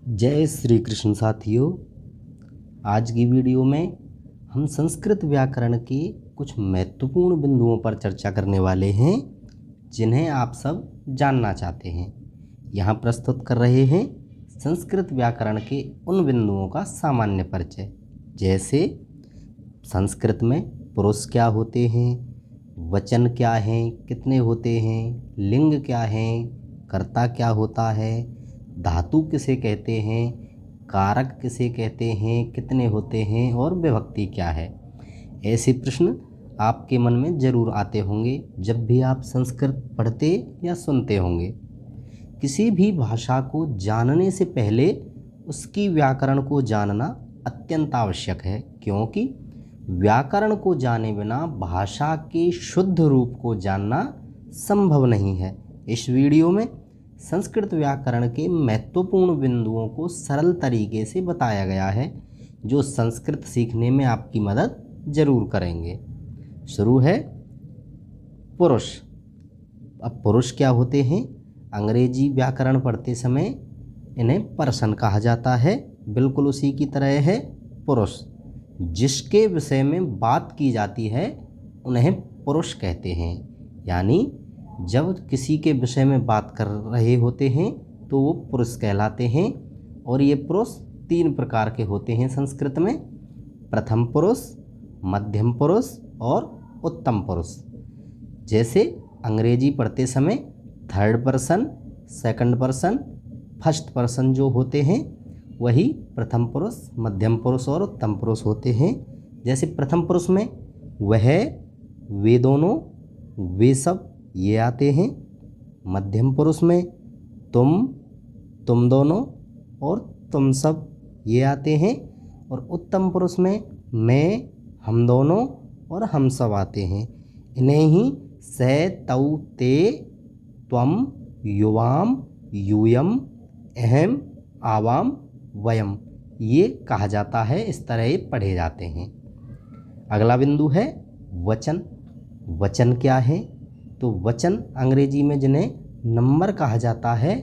जय श्री कृष्ण साथियों। आज की वीडियो में हम संस्कृत व्याकरण के कुछ महत्वपूर्ण बिंदुओं पर चर्चा करने वाले हैं जिन्हें आप सब जानना चाहते हैं। यहाँ प्रस्तुत कर रहे हैं संस्कृत व्याकरण के उन बिंदुओं का सामान्य परिचय, जैसे संस्कृत में पुरुष क्या होते हैं, वचन क्या हैं, कितने होते हैं, लिंग क्या हैं, कर्ता क्या होता है, धातु किसे कहते हैं, कारक किसे कहते हैं, कितने होते हैं और विभक्ति क्या है। ऐसे प्रश्न आपके मन में ज़रूर आते होंगे जब भी आप संस्कृत पढ़ते या सुनते होंगे। किसी भी भाषा को जानने से पहले उसकी व्याकरण को जानना अत्यंत आवश्यक है, क्योंकि व्याकरण को जाने बिना भाषा के शुद्ध रूप को जानना संभव नहीं है। इस वीडियो में संस्कृत व्याकरण के महत्वपूर्ण बिंदुओं को सरल तरीके से बताया गया है, जो संस्कृत सीखने में आपकी मदद जरूर करेंगे। शुरू है पुरुष। अब पुरुष क्या होते हैं? अंग्रेजी व्याकरण पढ़ते समय इन्हें पर्सन कहा जाता है। बिल्कुल उसी की तरह है पुरुष। जिसके विषय में बात की जाती है उन्हें पुरुष कहते हैं। यानी जब किसी के विषय में बात कर रहे होते हैं तो वो पुरुष कहलाते हैं। और ये पुरुष तीन प्रकार के होते हैं संस्कृत में: प्रथम पुरुष, मध्यम पुरुष और उत्तम पुरुष। जैसे अंग्रेजी पढ़ते समय third person, second person, first person जो होते हैं वही प्रथम पुरुष, मध्यम पुरुष और उत्तम पुरुष होते हैं। जैसे प्रथम पुरुष में वह, वे दोनों, वे सब ये आते हैं। मध्यम पुरुष में तुम, तुम दोनों और तुम सब ये आते हैं। और उत्तम पुरुष में मैं, हम दोनों और हम सब आते हैं। इन्हें ही से, तौ, ते, त्वम, युवाम, यूयम, अहम, आवाम, वयम ये कहा जाता है। इस तरह ये पढ़े जाते हैं। अगला बिंदु है वचन। वचन क्या है? तो वचन अंग्रेजी में जिन्हें नंबर कहा जाता है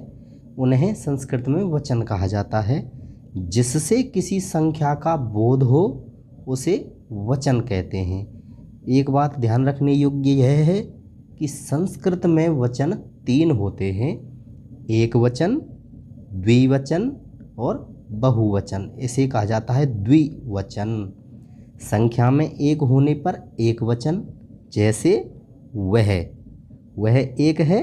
उन्हें संस्कृत में वचन कहा जाता है। जिससे किसी संख्या का बोध हो उसे वचन कहते हैं। एक बात ध्यान रखने योग्य यह है कि संस्कृत में वचन तीन होते हैं: एक वचन, द्विवचन और बहुवचन। इसे कहा जाता है द्विवचन। संख्या में एक होने पर एक वचन, जैसे वह एक है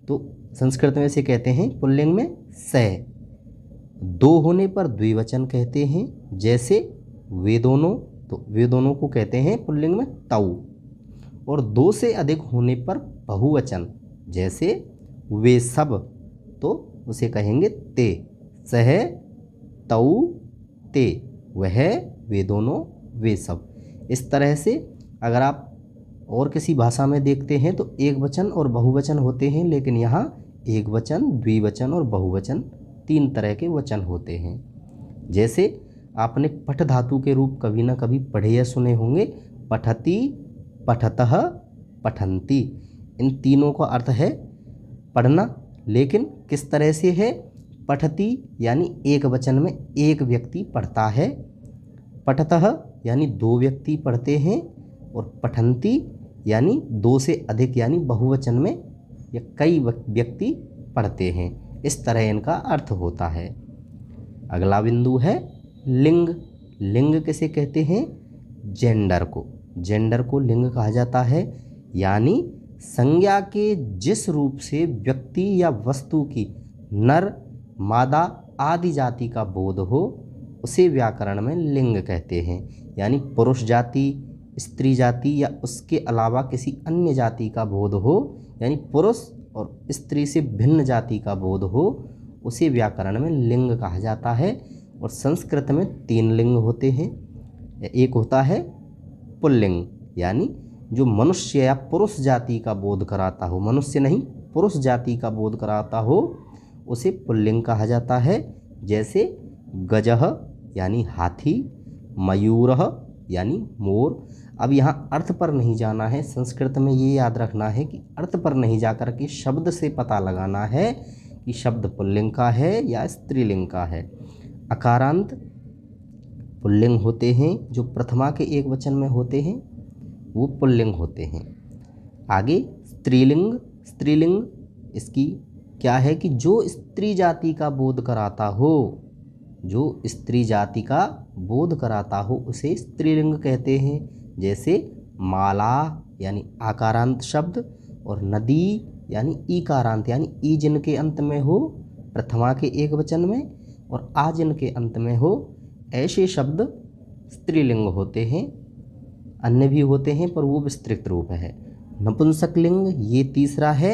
तो संस्कृत में इसे कहते हैं पुल्लिंग में स। दो होने पर द्विवचन कहते हैं, जैसे वे दोनों, तो वे दोनों को कहते हैं पुल्लिंग में तौ। और दो से अधिक होने पर बहुवचन, जैसे वे सब, तो उसे कहेंगे ते। सह, तौ, ते, वह, वे दोनों, वे सब। इस तरह से अगर आप और किसी भाषा में देखते हैं तो एक वचन और बहुवचन होते हैं, लेकिन यहाँ एक वचन, द्विवचन और बहुवचन तीन तरह के वचन होते हैं। जैसे आपने पठ धातु के रूप कभी ना कभी पढ़े या सुने होंगे: पठति, पठतः, पठन्ति। इन तीनों का अर्थ है पढ़ना, लेकिन किस तरह से है? पठति यानी एक वचन में एक व्यक्ति पढ़ता है, पठतः यानी दो व्यक्ति पढ़ते हैं, और पठन्ति यानी दो से अधिक यानी बहुवचन में या कई व्यक्ति पढ़ते हैं। इस तरह इनका अर्थ होता है। अगला बिंदु है लिंग। लिंग किसे कहते हैं? जेंडर को। जेंडर को लिंग कहा जाता है। यानी संज्ञा के जिस रूप से व्यक्ति या वस्तु की नर, मादा आदि जाति का बोध हो उसे व्याकरण में लिंग कहते हैं। यानी पुरुष जाति, स्त्री जाति या उसके अलावा किसी अन्य जाति का बोध हो, यानी पुरुष और स्त्री से भिन्न जाति का बोध हो, उसे व्याकरण में लिंग कहा जाता है। और संस्कृत में तीन लिंग होते हैं। एक होता है पुल्लिंग, यानी जो मनुष्य या पुरुष जाति का बोध कराता हो, मनुष्य नहीं पुरुष जाति का बोध कराता हो, उसे पुल्लिंग कहा जाता है। जैसे गजः यानी हाथी, मयूरः यानी मोर। अब यहाँ अर्थ पर नहीं जाना है। संस्कृत में ये याद रखना है कि अर्थ पर नहीं जाकर के शब्द से पता लगाना है कि शब्द पुल्लिंग का है या स्त्रीलिंग का है। अकारांत पुल्लिंग होते हैं, जो प्रथमा के एक वचन में होते हैं वो पुल्लिंग होते हैं। आगे स्त्रीलिंग। स्त्रीलिंग इसकी क्या है कि जो स्त्री जाति का बोध कराता हो, जो स्त्री जाति का बोध कराता हो उसे स्त्रीलिंग कहते हैं। जैसे माला यानी आकारांत शब्द, और नदी यानी ईकारांत यानी ई जिनके अंत में हो प्रथमा के एक वचन में और आ जिनके अंत में हो, ऐसे शब्द स्त्रीलिंग होते हैं। अन्य भी होते हैं पर वो विस्तृत रूप है। नपुंसकलिंग ये तीसरा है,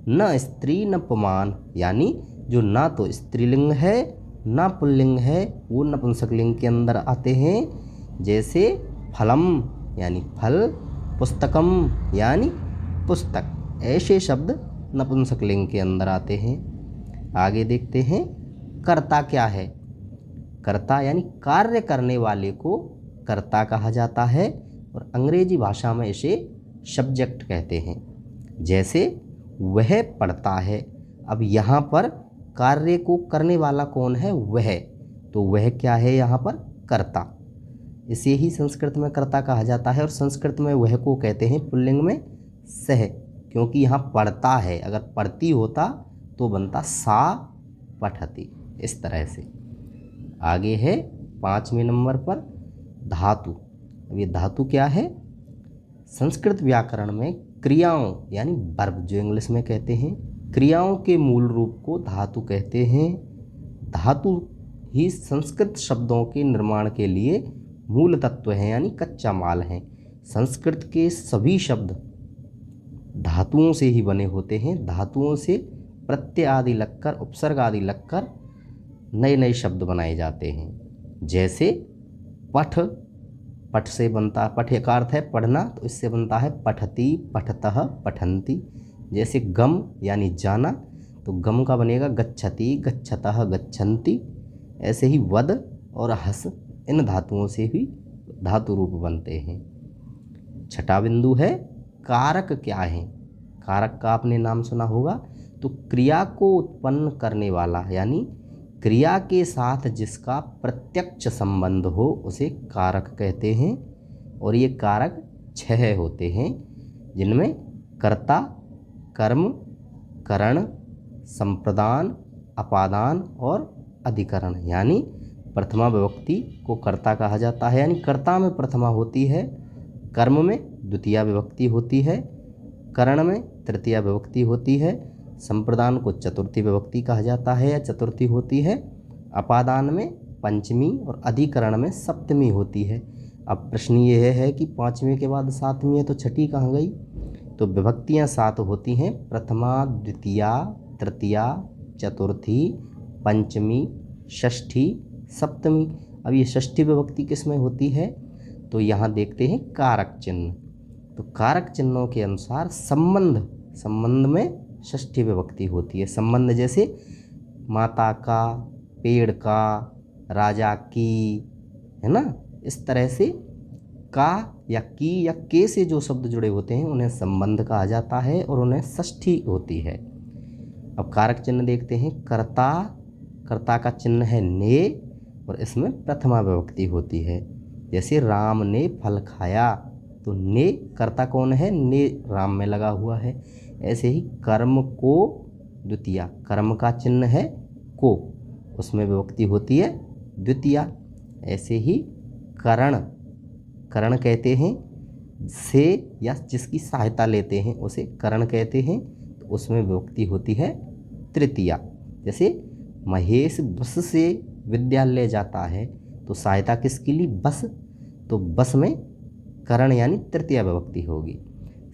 न स्त्री न पुमान, यानी जो ना तो स्त्रीलिंग है ना पुल्लिंग है वो नपुंसकलिंग के अंदर आते हैं। जैसे फलम यानी फल, पुस्तकम यानी पुस्तक, ऐसे शब्द नपुंसकलिंग के अंदर आते हैं। आगे देखते हैं कर्ता क्या है। कर्ता यानी कार्य करने वाले को कर्ता कहा जाता है और अंग्रेजी भाषा में इसे सब्जेक्ट कहते हैं। जैसे वह पढ़ता है, अब यहाँ पर कार्य को करने वाला कौन है? वह, तो वह क्या है यहाँ पर? कर्ता। इसे ही संस्कृत में कर्ता कहा जाता है और संस्कृत में वह को कहते हैं पुल्लिंग में सह, क्योंकि यहाँ पढ़ता है, अगर पढ़ती होता तो बनता सा पठति, इस तरह से। आगे है 5वें नंबर पर धातु। अब ये धातु क्या है? संस्कृत व्याकरण में क्रियाओं यानी वर्ब, जो इंग्लिश में कहते हैं, क्रियाओं के मूल रूप को धातु कहते हैं। धातु ही संस्कृत शब्दों के निर्माण के लिए मूल तत्व है यानी कच्चा माल है। संस्कृत के सभी शब्द धातुओं से ही बने होते हैं। धातुओं से प्रत्यय आदि लगकर, उपसर्ग आदि लगकर नए नए शब्द बनाए जाते हैं। जैसे पठ, पठ से बनता, पठ का अर्थ है पढ़ना, तो इससे बनता है पठति, पठतः, पठन्ति। जैसे गम यानी जाना, तो गम का बनेगा गच्छति, गच्छतः, गच्छन्ति। ऐसे ही वद और हस, इन धातुओं से ही धातु रूप बनते हैं। छठा बिंदु है कारक क्या है। कारक का आपने नाम सुना होगा, तो क्रिया को उत्पन्न करने वाला यानी क्रिया के साथ जिसका प्रत्यक्ष संबंध हो उसे कारक कहते हैं। और ये कारक 6 होते हैं, जिनमें कर्ता, कर्म, करण, संप्रदान, अपादान और अधिकरण। यानी प्रथमा विभक्ति को कर्ता कहा जाता है, यानी कर्ता में प्रथमा होती है, कर्म में द्वितीया विभक्ति होती है, करण में तृतीया विभक्ति होती है, संप्रदान को चतुर्थी विभक्ति कहा जाता है या चतुर्थी होती है, अपादान में पंचमी और अधिकरण में सप्तमी होती है। अब प्रश्न ये है कि 5वें के बाद 7वीं है तो छठी कहाँ गई? तो विभक्तियाँ 7 होती हैं, प्रथमा, द्वितीया, तृतीया, चतुर्थी, पंचमी, षष्ठी, सप्तमी। अब ये षष्ठी विभक्ति किस में होती है? तो यहाँ देखते हैं कारक चिन्ह। तो कारक चिन्हों के अनुसार संबंध, संबंध में षष्ठी विभक्ति होती है। संबंध जैसे माता का, पेड़ का, राजा की, है ना, इस तरह से का या की या के से जो शब्द जुड़े होते हैं उन्हें संबंध कहा जाता है और उन्हें षष्ठी होती है। अब कारक चिन्ह देखते हैं। कर्ता, कर्ता का चिन्ह है ने और इसमें प्रथमा विभक्ति होती है। जैसे राम ने फल खाया, तो ने कर्ता कौन है? ने राम में लगा हुआ है। ऐसे ही कर्म को द्वितीया, कर्म का चिन्ह है को, उसमें विभक्ति होती है द्वितीया। ऐसे ही करण, करण कहते हैं से या जिसकी सहायता लेते हैं उसे करण कहते हैं, तो उसमें विभक्ति होती है तृतीया। जैसे महेश बस से विद्यालय जाता है, तो सहायता किसके लिए? बस, तो बस में करण यानी तृतीया विभक्ति होगी।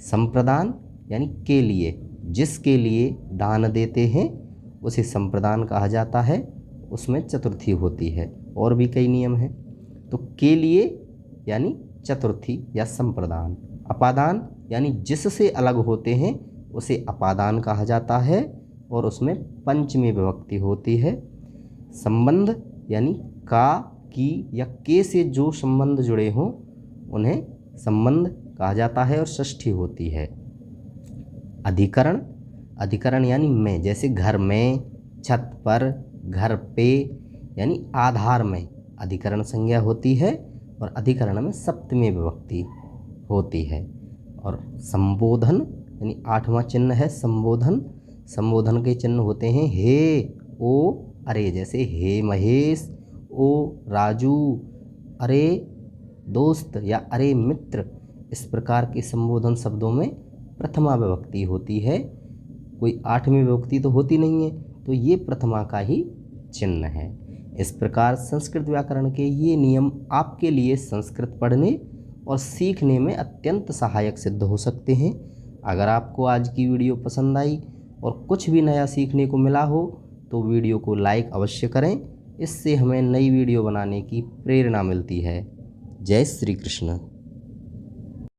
संप्रदान यानी के लिए, जिसके लिए दान देते हैं उसे संप्रदान कहा जाता है, उसमें चतुर्थी होती है। और भी कई नियम हैं। तो के लिए यानी चतुर्थी या संप्रदान। अपादान यानी जिससे अलग होते हैं उसे अपादान कहा जाता है और उसमें पंचमी विभक्ति होती है। संबंध यानी का, की या के से जो संबंध जुड़े हों उन्हें संबंध कहा जाता है और षष्ठी होती है। अधिकरण, अधिकरण यानी में, जैसे घर में, छत पर, घर पे, यानी आधार में अधिकरण संज्ञा होती है और अधिकरण में सप्तमी विभक्ति होती है। और संबोधन यानी 8वां चिन्ह है संबोधन। संबोधन के चिन्ह होते हैं हे, ओ, अरे। जैसे हे महेश, ओ राजू, अरे दोस्त या अरे मित्र। इस प्रकार के संबोधन शब्दों में प्रथमा विभक्ति होती है, कोई 8वीं विभक्ति तो होती नहीं है, तो ये प्रथमा का ही चिन्ह है। इस प्रकार संस्कृत व्याकरण के ये नियम आपके लिए संस्कृत पढ़ने और सीखने में अत्यंत सहायक सिद्ध हो सकते हैं। अगर आपको आज की वीडियो पसंद आई और कुछ भी नया सीखने को मिला हो तो वीडियो को लाइक अवश्य करें, इससे हमें नई वीडियो बनाने की प्रेरणा मिलती है। जय श्री कृष्ण।